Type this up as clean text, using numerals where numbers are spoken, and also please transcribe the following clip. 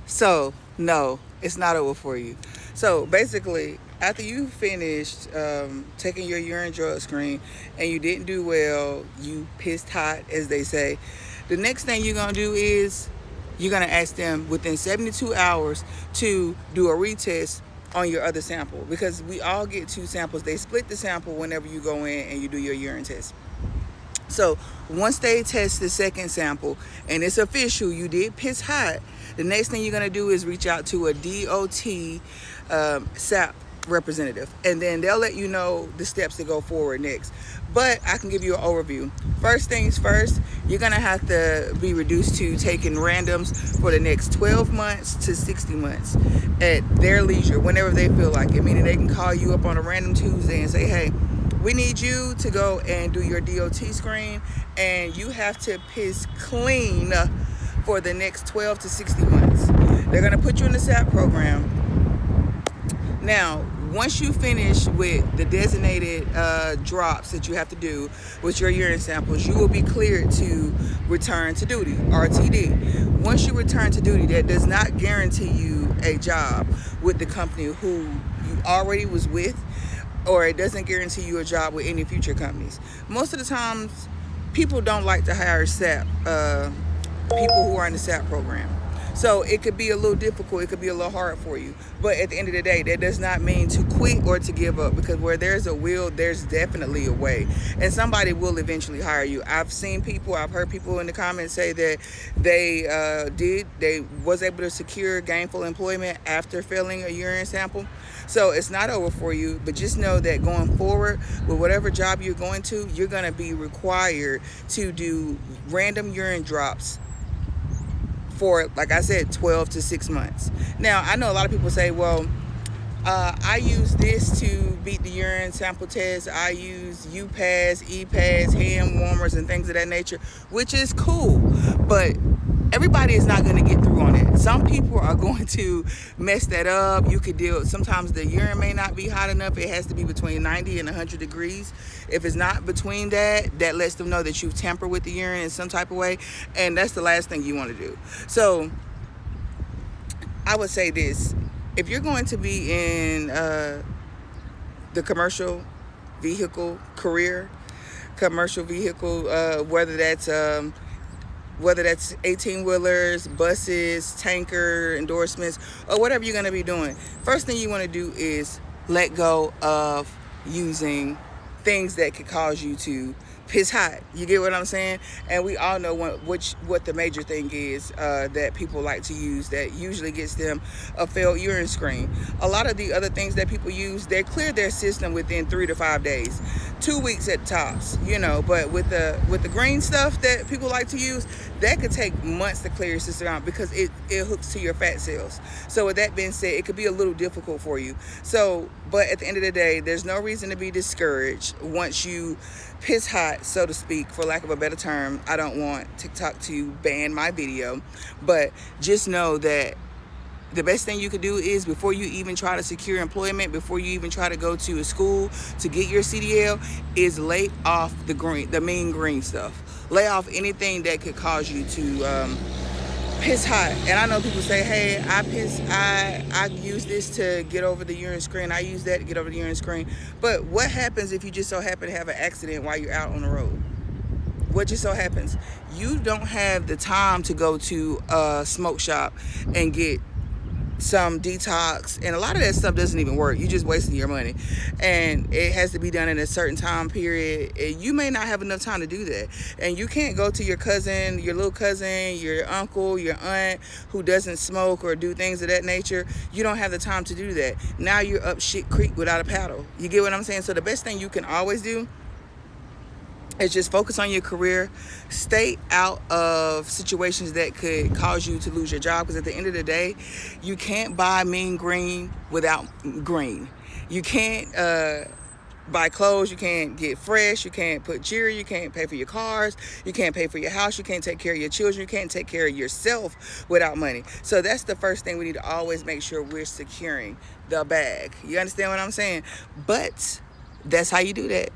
So, no, it's not over for you. So, basically, after you finished taking your urine drug screen and you didn't do well, you pissed hot, as they say, the next thing you're going to do is you're going to ask them within 72 hours to do a retest on your other sample, because we all get two samples. They split the sample whenever you go in and you do your urine test. So once they test the second sample and it's official, you did piss hot, the next thing you're going to do is reach out to a DOT SAP representative, and then they'll let you know the steps to go forward next. But I can give you an overview. First things first, you're going to have to be reduced to taking randoms for the next 12 months to 60 months at their leisure, whenever they feel like it. Meaning they can call you up on a random Tuesday and say, hey, we need you to go and do your DOT screen, and you have to piss clean for the next 12 to 60 months. They're going to put you in the SAP program. Now, once you finish with the designated drops that you have to do with your urine samples, you will be cleared to return to duty, RTD. Once you return to duty, that does not guarantee you a job with the company who you already was with, or it doesn't guarantee you a job with any future companies. Most of the times, people don't like to hire SAP, people who are in the SAP program. So it could be a little difficult, it could be a little hard for you. But at the end of the day, that does not mean to quit or to give up, because where there's a will, there's definitely a way. And somebody will eventually hire you. I've heard people in the comments say that they was able to secure gainful employment after failing a urine sample. So it's not over for you, but just know that going forward with whatever job you're going to, you're going to be required to do random urine drops for, like I said, 12 to 6 months. Now, I know a lot of people say, well, I use this to beat the urine sample test. I use U-Pads, E-Pads, hand warmers, and things of that nature, which is cool. But everybody is not going to get through on it. Some people are going to mess that up. You could deal, sometimes the urine may not be hot enough. It has to be between 90 and 100 degrees. If it's not between that, that lets them know that you've tampered with the urine in some type of way. And that's the last thing you want to do. So I would say this. If you're going to be in the commercial vehicle career, whether that's 18-wheelers, buses, tanker endorsements, or whatever you're going to be doing, first thing you want to do is let go of using things that could cause you to piss hot. You get what I'm saying? And we all know what the major thing is that people like to use that usually gets them a failed urine screen. A lot of the other things that people use, they clear their system within 3 to 5 days, 2 weeks at tops, but with the green stuff that people like to use, that could take months to clear your system out, because it hooks to your fat cells. So with that being said, it could be a little difficult for you. So, but at the end of the day, there's no reason to be discouraged once you piss hot, so to speak, for lack of a better term. I don't want TikTok to ban my video, but just know that the best thing you could do is, before you even try to secure employment, before you even try to go to a school to get your CDL, is lay off the mean green stuff. Lay off anything that could cause you to piss hot. And I know people say, hey, I use this to get over the urine screen. I use that to get over the urine screen. But what happens if you just so happen to have an accident while you're out on the road? What just so happens? You don't have the time to go to a smoke shop and get some detox, and a lot of that stuff doesn't even work. You're just wasting your money, and it has to be done in a certain time period. You may not have enough time to do that, and you can't go to your cousin, your little cousin, your uncle, your aunt who doesn't smoke or do things of that nature. You don't have the time to do that. Now you're up shit creek without a paddle. You get what I'm saying? So the best thing you can always do is just focus on your career. Stay out of situations that could cause you to lose your job, because at the end of the day, you can't buy mean green without green. You can't buy clothes, you can't get fresh, you can't put jewelry, you can't pay for your cars, you can't pay for your house, you can't take care of your children, you can't take care of yourself without money. So that's the first thing we need to always make sure we're securing the bag. You understand what I'm saying? But that's how you do that.